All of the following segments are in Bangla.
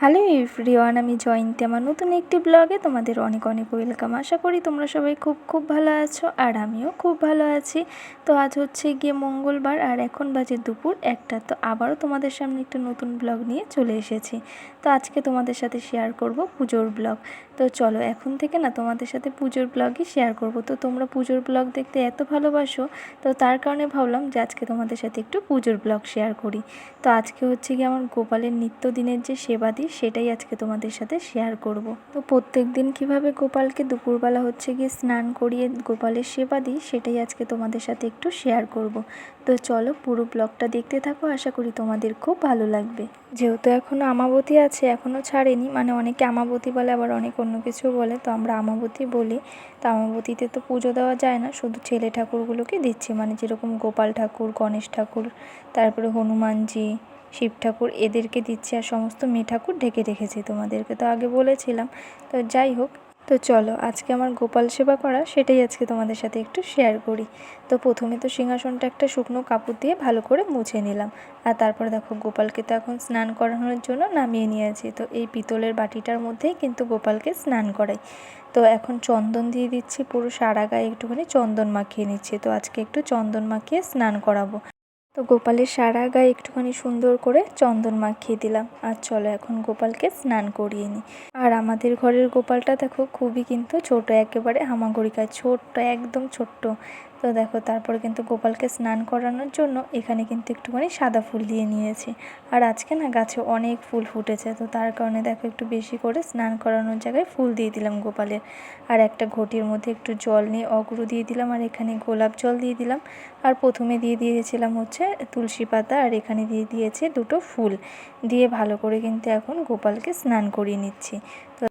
হ্যালো এভরিওয়ান, আমি জয়ন্তী। আমার নতুন একটি ব্লগে তোমাদের অনেক অনেক ওয়েলকাম। আশা করি তোমরা সবাই খুব খুব ভালো আছো, আর আমিও খুব ভালো আছি। তো আজ হচ্ছে গিয়ে মঙ্গলবার, আর এখন বাজে দুপুর 1টা। তো আবারও তোমাদের সামনে একটা নতুন ব্লগ নিয়ে চলে এসেছি। তো আজকে তোমাদের সাথে শেয়ার করব পুজোর ব্লগ। তো চলো এখন থেকে না তোমাদের সাথে পুজোর ব্লগই শেয়ার করব। তো তোমরা পুজোর ব্লগ দেখতে এত ভালোবাসো, তো তার কারণে ভাবলাম যে আজকে তোমাদের সাথে একটু পুজোর ব্লগ শেয়ার করি। তো আজকে হচ্ছে গিয়ে আমার গোপালের নিত্যদিনের যে সেবা দিই সেটাই আজকে তোমাদের সাথে শেয়ার করব। তো প্রত্যেক দিন কীভাবে গোপালকে দুপুরবেলা হচ্ছে গিয়ে স্নান করিয়ে গোপালের সেবা দিই সেটাই আজকে তোমাদের সাথে একটু শেয়ার করব। তো চলো পুরো ব্লগটা দেখতে থাকো, আশা করি তোমাদের খুব ভালো লাগবে। যেহেতু এখনও আমাবতী আছে, এখনও ছাড়েনি, মানে অনেকে আমাবতী বলে, আবার অনেক অন্য কিছু বলে, তো আমরা আমাবতী বলি। তো আমাবতীতে তো পুজো দেওয়া যায় না, শুধু ছেলে ঠাকুরগুলোকে দিচ্ছি, মানে যেরকম গোপাল ঠাকুর, গণেশ ঠাকুর, তারপরে হনুমানজি, শিব ঠাকুর, এদেরকে দিচ্ছি, আর সমস্ত মেয়ে ঠাকুর ঢেকে রেখেছি, তোমাদেরকে তো আগে বলেছিলাম। তো যাই হোক, তো চলো আজকে আমার গোপাল সেবা করা সেটাই আজকে তোমাদের সাথে একটু শেয়ার করি। তো প্রথমে তো সিংহাসনটা একটা শুকনো কাপড় দিয়ে ভালো করে মুছে নিলাম, আর তারপরে দেখো গোপালকে তো এখন স্নান করানোর জন্য নামিয়ে নিয়েছি। তো এই পিতলের বাটিটার মধ্যেই কিন্তু গোপালকে স্নান করাই। তো এখন চন্দন দিয়ে দিচ্ছি, পুরো সারা গায়ে একটুখানি চন্দন মাখিয়ে নিচ্ছি। তো আজকে একটু চন্দন মাখিয়ে স্নান করাবো। তো গোপালের সারা গায়ে একটুখানি সুন্দর করে চন্দন মাখিয়ে দিলাম, আর চলো এখন গোপালকে স্নান করিয়ে নিই। আর আমাদের ঘরের গোপালটা দেখো খুবই কিন্তু ছোট, একেবারে হামাগুড়িকায় ছোট্ট, একদম ছোট্ট। তো দেখো তারপরে কিন্তু গোপালকে স্নান করানোর জন্য এখানে কিন্তু একটুখানি সাদা ফুল দিয়ে নিয়েছি। আর আজকে না গাছে অনেক ফুল ফুটেছে, তো তার কারণে দেখো একটু বেশি করে স্নান করানোর জায়গায় ফুল দিয়ে দিলাম গোপালের। আর একটা ঘটির মধ্যে একটু জল নিয়ে অগুরু দিয়ে দিলাম, আর এখানে গোলাপ জল দিয়ে দিলাম। আর প্রথমে দিয়ে দিয়েছিলাম হচ্ছে তুলসী পাতা, আর এখানে দিয়ে দিয়েছি দুটো ফুল দিয়ে ভালো করে কিন্তু এখন গোপালকে স্নান করিয়ে নিচ্ছি।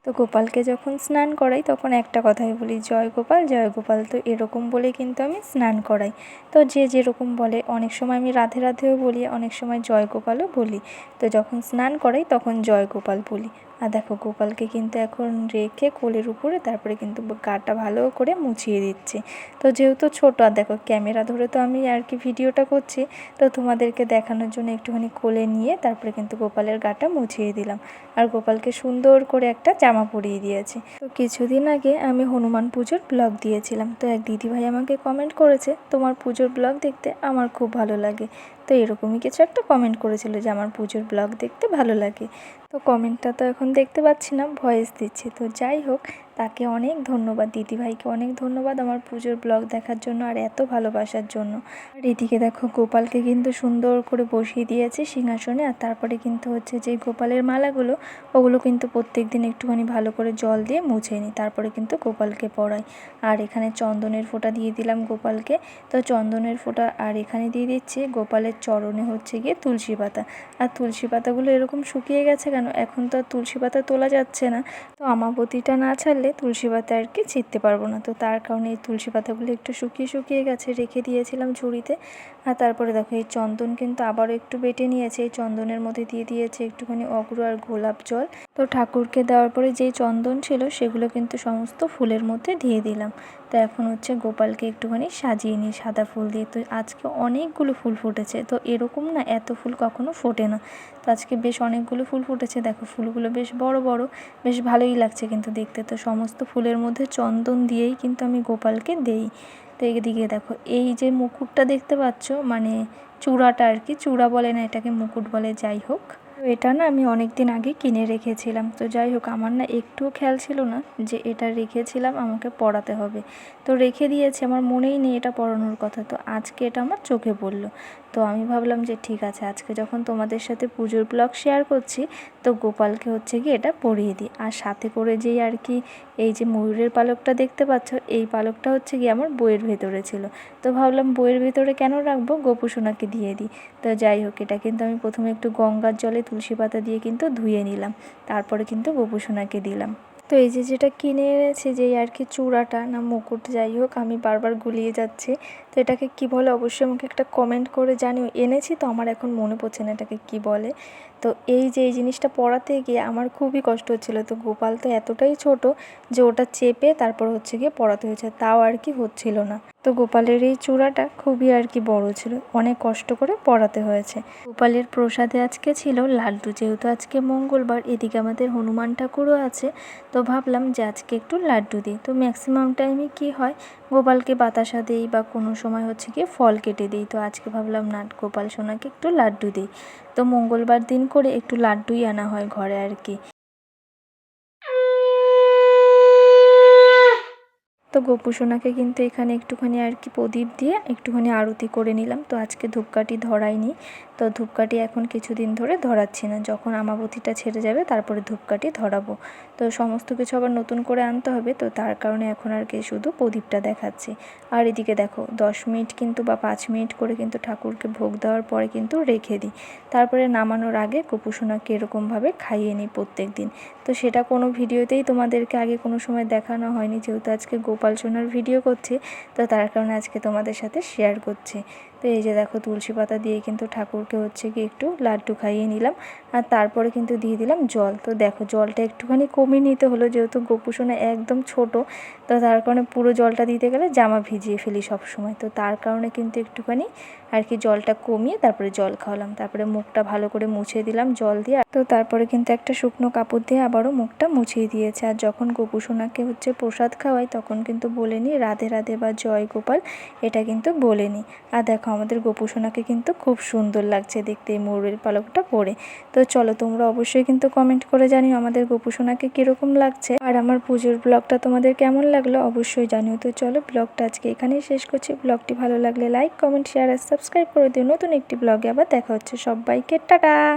তো গোপালকে যখন স্নান করাই তখন একটা কথাই বলি, জয় গোপাল জয় গোপাল। তো এরকম বলে কিন্তু আমি স্নান করাই। তো যে যেরকম বলে, অনেক সময় আমি রাধে রাধেও বলি, অনেক সময় জয় গোপালও বলি। তো যখন স্নান করাই তখন জয় গোপাল বলি। আর দেখো গোপালকে কিন্তু এখন রেখে কোলের উপরে তারপরে কিন্তু গাটা ভালো করে মুছিয়ে দিচ্ছি। তো যেহেতু ছোটো, আর দেখো ক্যামেরা ধরে তো আমি আর কি ভিডিওটা করছি, তো তোমাদেরকে দেখানোর জন্য একটুখানি কোলে নিয়ে তারপরে কিন্তু গোপালের গাটা মুছিয়ে দিলাম, আর গোপালকে সুন্দর করে একটা জামা পরিয়ে দিয়েছি। তো কিছুদিন আগে আমি হনুমান পুজোর ব্লগ দিয়েছিলাম, তো এক দিদিভাই আমাকে কমেন্ট করেছে, তোমার পুজোর ব্লগ দেখতে আমার খুব ভালো লাগে। তো এরকমই কিছু একটা কমেন্ট করেছিল যে আমার পুজোর ব্লগ দেখতে ভালো লাগে। তো কমেন্টটা তো এখন দেখতে পাচ্ছি না, ভয়েস দিচ্ছি। তো যাই হোক, তাকে অনেক ধন্যবাদ, দিদিভাইকে অনেক ধন্যবাদ আমার পুজোর ব্লগ দেখার জন্য আর এত ভালোবাসার জন্য। আর এদিকে দেখো গোপালকে কিন্তু সুন্দর করে বসিয়ে দিয়েছে সিংহাসনে, আর তারপরে কিন্তু হচ্ছে যে গোপালের মালাগুলো, ওগুলো কিন্তু প্রত্যেক দিন একটুখানি ভালো করে জল দিয়ে মুছে নিই, তারপরে কিন্তু গোপালকে পরাই। আর এখানে চন্দনের ফোঁটা দিয়ে দিলাম গোপালকে। তো চন্দনের ফোঁটা আর এখানে দিয়ে দিচ্ছি গোপালের চরণে হচ্ছে গিয়ে তুলসী পাতা। আর তুলসী পাতাগুলো এরকম শুকিয়ে গেছে কেন, এখন তো আর তুলসী পাতা তোলা যাচ্ছে না। তো আমাবতীটা না ছাড়লে তুলসী পাতা আর কি ছিঁড়তে পারবো না, তো তার কারণে এই তুলসী পাতাগুলো একটু শুকিয়ে শুকিয়ে গেছে, রেখে দিয়েছিলাম ঝুড়িতে। আর তারপরে দেখো এই চন্দন কিন্তু আবারও একটু বেটে নিয়েছে, এই চন্দনের মধ্যে দিয়ে দিয়েছে একটুখানি অগুরু আর গোলাপ জল। তো ঠাকুরকে দেওয়ার পরে যেই চন্দন ছিল সেগুলো কিন্তু সমস্ত ফুলের মধ্যে দিয়ে দিলাম। তো এখন হচ্ছে গোপালকে একটুখানি সাজিয়ে নিই সাদা ফুল দিয়ে। তো আজকে অনেকগুলো ফুল ফুটেছে, তো এরকম না এত ফুল কখনো ফোটে না। তো আজকে বেশ অনেকগুলো ফুল ফুটেছে, দেখো ফুলগুলো বেশ বড় বড়, বেশ ভালোই লাগছে কিন্তু দেখতে। তো সমস্ত ফুলের মধ্যে চন্দন দিয়েই কিন্তু আমি গোপালকে দেই। তো এদিকে দেখো এই যে মুকুটটা দেখতে পাচ্ছ, মানে চূড়াটা আর কি, চূড়া বলে না এটাকে, মুকুট বলে, যাই হোক। তো এটা না আমি অনেক দিন আগে কিনে রেখেছিলাম। তো যাই হোক, আমার না একটুও খেয়াল ছিল না যে এটা রেখেছিলাম আমাকে পরাতে হবে। তো রেখে দিয়েছি, আমার মনেই নেই এটা পরানোর কথা। তো আজকে এটা আমার চোখে পড়লো। তো আমি ভাবলাম যে ঠিক আছে, আজকে যখন তোমাদের সাথে পুজোর ব্লগ শেয়ার করছি, তো গোপালকে হচ্ছে কি এটা পরিয়ে দিই। আর সাথে করে যেই আর কি এই যে ময়ূরের পালকটা দেখতে পাচ্ছ, এই পালকটা হচ্ছে কি আমার বইয়ের ভেতরে ছিল। তো ভাবলাম বইয়ের ভেতরে কেন রাখবো, গোপুসোনাকে দিয়ে দিই। তো যাই হোক, এটা কিন্তু আমি প্রথমে একটু গঙ্গার জলে তুলসী পাতা দিয়ে কিন্তু ধুয়ে নিলাম, তারপরে কিন্তু গোপুসোনাকে দিলাম। তো এই যে যেটা কিনে এনেছি, যেই আর কি চূড়াটা না মুকুট, যাই হোক আমি বারবার গুলিয়ে যাচ্ছি। তো এটাকে কি বলে অবশ্যই আমাকে একটা কমেন্ট করে জানিও। এনেছি তো আমার এখন মনে পড়ছে না এটাকে কি বলে। তো এই যে এই জিনিসটা পরাতে গিয়ে আমার খুবই কষ্ট হচ্ছিলো। তো গোপাল তো এতটাই ছোট যে ওটা চেপে তারপর হচ্ছে গিয়ে পরাতে হয়েছে, তাও আর কি হচ্ছিল না। তো গোপালের এই চূড়াটা খুবই আর কি বড় ছিল, অনেক কষ্ট করে পরাতে হয়েছে। গোপালের প্রসাদে আজকে ছিল লাড্ডু, যেহেতু আজকে মঙ্গলবার, এদিকে আমাদের হনুমান ঠাকুরও আছে। তো ভাবলাম যে আজকে একটু লাড্ডু দিই। তো ম্যাক্সিমাম টাইমে কি হয়, গোপালকে বাতাসা দিই বা কোনো সময় হচ্ছে গিয়ে ফল কেটে দিই। তো আজকে ভাবলাম না, গোপাল সোনাকে একটু লাড্ডু দিই। তো মঙ্গলবার দিন করে একটু লাড্ডুই আনা হয় ঘরে আর কি। তো গোপু সোনাকে কিন্তু এখানে একটুখানি আর কি প্রদীপ দিয়ে একটুখানি আরতি করে নিলাম। তো আজকে ধূপকাঠি ধরাইনি, তো ধূপকাঠি এখন কিছুদিন ধরে ধরাচ্ছি না, যখন আমাবতীটা ছেড়ে যাবে তারপরে ধূপকাঠি ধরাবো। তো সমস্ত কিছু আবার নতুন করে আনতে হবে, তো তার কারণে এখন আর কি শুধু প্রদীপটা দেখাচ্ছি। আর এদিকে দেখো 10 মিনিট কিন্তু বা 5 মিনিট করে কিন্তু ঠাকুরকে ভোগ দেওয়ার পরে কিন্তু রেখে দিই। তারপরে নামানোর আগে গোপু সোনাকে এরকমভাবে খাইয়ে নিই প্রত্যেক দিন। তো সেটা কোনো ভিডিওতেই তোমাদেরকে আগে কোনো সময় দেখানো হয়নি, যেহেতু আজকে গোপাল সোনার ভিডিও করছি, তো তার কারণে আজকে তোমাদের সাথে শেয়ার করছি। তো এই যে দেখো তুলসী পাতা দিয়ে কিন্তু ঠাকুরকে হচ্ছে কি একটু লাড্ডু খাইয়ে নিলাম, আর তারপরে কিন্তু দিয়ে দিলাম জল। তো দেখো জলটা একটুখানি কমিয়ে নিতে হলো, যেহেতু গোপু সোনা একদম ছোট, তো তার কারণে পুরো জলটা দিতে গেলে জামা ভিজিয়ে ফেলি সব সময়। তো তার কারণে কিন্তু একটুখানি আর কি জলটা কমিয়ে তারপরে জল খাওয়ালাম। তারপরে মুখটা ভালো করে মুছে দিলাম জল দিয়ে। তো তারপরে কিন্তু একটা শুকনো কাপড় দিয়ে আবারও মুখটা মুছিয়ে দিয়েছে। আর যখন গোপু সোনাকে হচ্ছে প্রসাদ খাওয়াই তখন কিন্তু বলে নিই রাধে রাধে বা জয় গোপাল, এটা কিন্তু বলে নিই। আর দেখো আমাদের গোপু সোনাকে কিন্তু খুব সুন্দর লাগছে দেখতে এই ময়ূরের পালকটা পরে। তো চলো তোমরা অবশ্যই কিন্তু কমেন্ট করে জানিও আমাদের গোপু সোনাকে কীরকম লাগছে, আর আমার পুজোর ব্লগটা তোমাদের কেমন লাগলো অবশ্যই জানিও। তো চলো ব্লগটা আজকে এখানেই শেষ করছি। ব্লগটি ভালো লাগলে লাইক কমেন্ট শেয়ার আর সাবস্ক্রাইব করে দিও। নতুন একটি ব্লগে আবার দেখা হচ্ছে। সবাইকে টাটা।